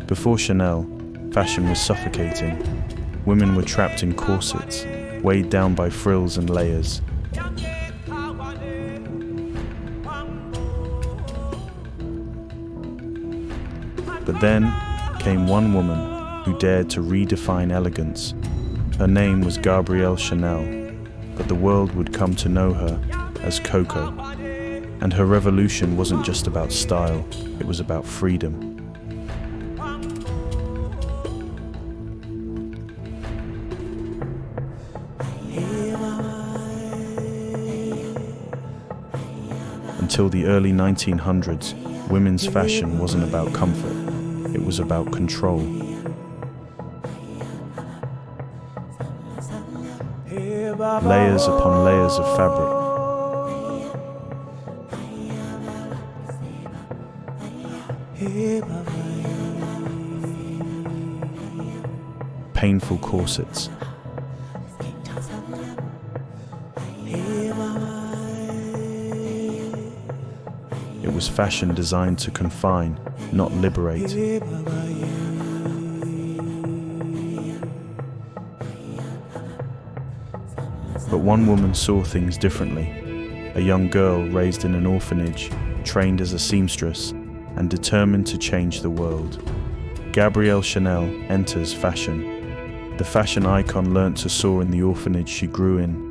Before Chanel, fashion was suffocating. Women were trapped in corsets, weighed down by frills and layers. But then came one woman who dared to redefine elegance. Her name was Gabrielle Chanel, but the world would come to know her as Coco. And her revolution wasn't just about style, it was about freedom. Until the early 1900s, women's fashion wasn't about comfort, it was about control. Layers upon layers of fabric. Painful corsets. It was fashion designed to confine, not liberate. But one woman saw things differently. A young girl raised in an orphanage, trained as a seamstress, and determined to change the world. Gabrielle Chanel enters fashion. The fashion icon learnt to soar in the orphanage she grew in.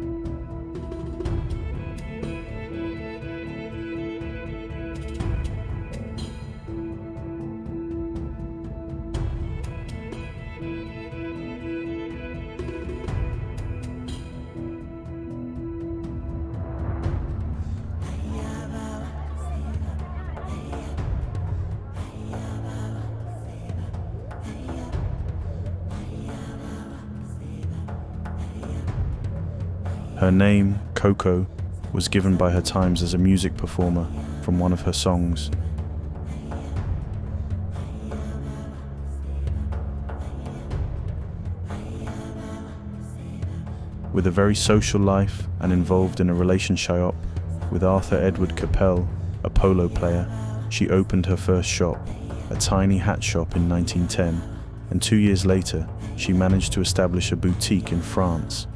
Her name, Coco, was given by her times as a music performer from one of her songs. With a very social life and involved in a relationship with Arthur Edward Capel, a polo player, she opened her first shop, a tiny hat shop in 1910, and 2 years later, she managed to establish a boutique in France.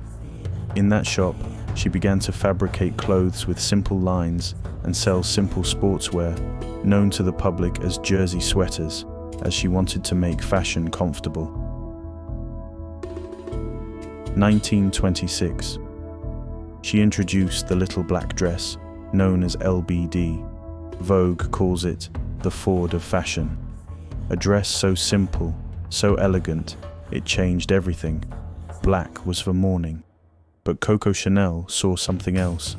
In that shop, she began to fabricate clothes with simple lines and sell simple sportswear, known to the public as jersey sweaters, as she wanted to make fashion comfortable. 1926. She introduced the little black dress, known as LBD. Vogue calls it the Ford of fashion. A dress so simple, so elegant, it changed everything. Black was for mourning. But Coco Chanel saw something else,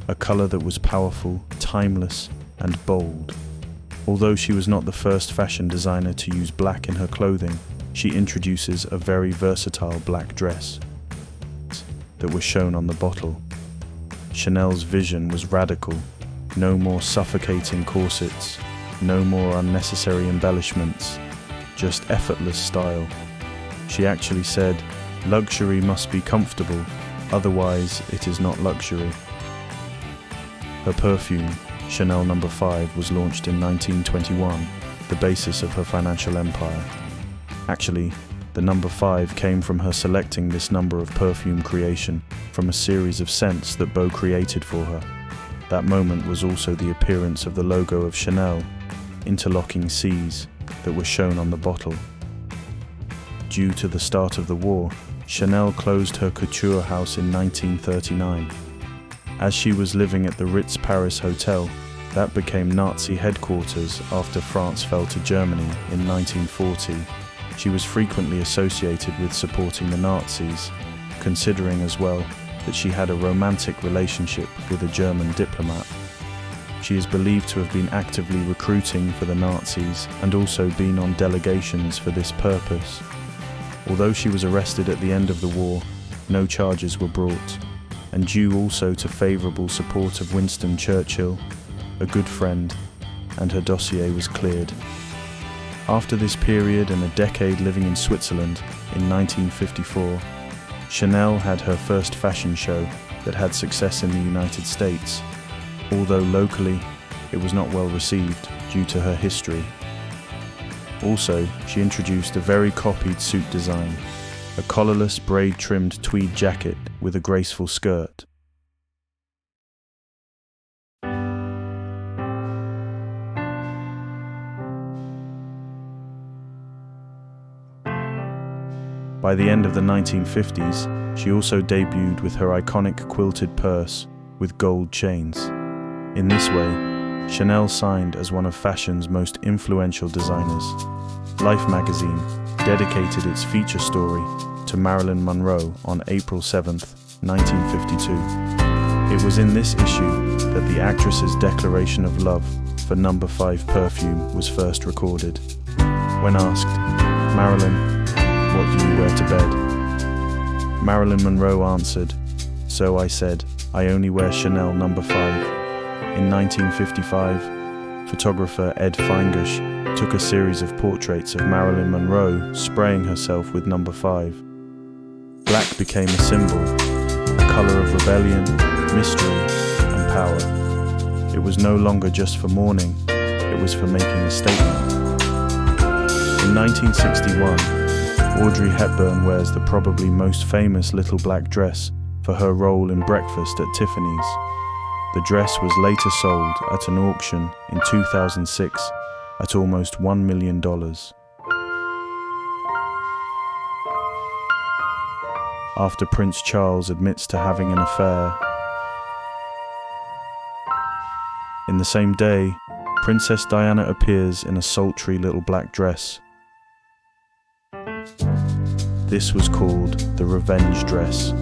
a color that was powerful, timeless, and bold. Although she was not the first fashion designer to use black in her clothing, she introduces a very versatile black dress that was shown on the bottle. Chanel's vision was radical. No more suffocating corsets, no more unnecessary embellishments, just effortless style. She actually said, "Luxury must be comfortable, otherwise it is not luxury." Her perfume, Chanel No. 5, was launched in 1921, the basis of her financial empire. Actually, the No. 5 came from her selecting this number of perfume creation from a series of scents that Beau created for her. That moment was also the appearance of the logo of Chanel, interlocking C's, that were shown on the bottle. Due to the start of the war, Chanel closed her couture house in 1939. As she was living at the Ritz Paris Hotel, that became Nazi headquarters after France fell to Germany in 1940. She was frequently associated with supporting the Nazis, considering as well that she had a romantic relationship with a German diplomat. She is believed to have been actively recruiting for the Nazis and also been on delegations for this purpose. Although she was arrested at the end of the war, no charges were brought, and due also to favourable support of Winston Churchill, a good friend, and her dossier was cleared. After this period and a decade living in Switzerland, in 1954, Chanel had her first fashion show that had success in the United States, although locally it was not well received due to her history. Also, she introduced a very copied suit design, a collarless braid-trimmed tweed jacket with a graceful skirt. By the end of the 1950s, she also debuted with her iconic quilted purse with gold chains. In this way, Chanel signed as one of fashion's most influential designers. Life magazine dedicated its feature story to Marilyn Monroe on April 7, 1952. It was in this issue that the actress's declaration of love for No. 5 perfume was first recorded. When asked, "Marilyn, what do you wear to bed?" Marilyn Monroe answered, "So I said, I only wear Chanel No. 5. In 1955, photographer Ed Feingush took a series of portraits of Marilyn Monroe spraying herself with No. 5. Black became a symbol, a color of rebellion, mystery, and power. It was no longer just for mourning, it was for making a statement. In 1961, Audrey Hepburn wears the probably most famous little black dress for her role in Breakfast at Tiffany's. The dress was later sold at an auction in 2006 at almost $1 million. After Prince Charles admits to having an affair. In the same day, Princess Diana appears in a sultry little black dress. This was called the revenge dress.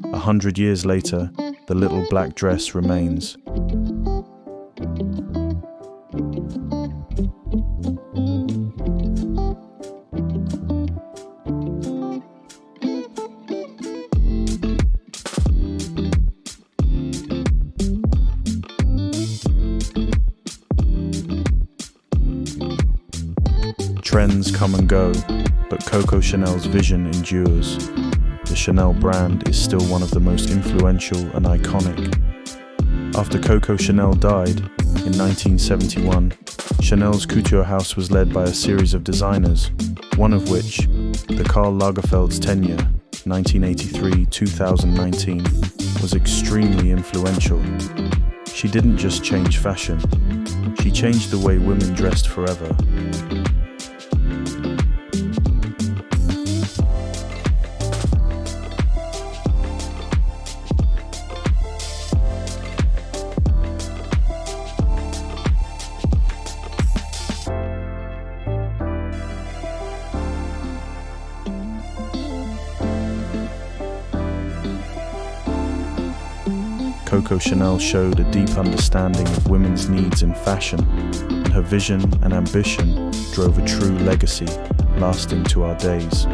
A 100 years later, the little black dress remains. Trends come and go, but Coco Chanel's vision endures. The Chanel brand is still one of the most influential and iconic. After Coco Chanel died in 1971, Chanel's couture house was led by a series of designers, one of which, the Karl Lagerfeld's tenure, 1983-2019, was extremely influential. She didn't just change fashion, she changed the way women dressed forever. Coco Chanel showed a deep understanding of women's needs in fashion, and her vision and ambition drove a true legacy lasting to our days.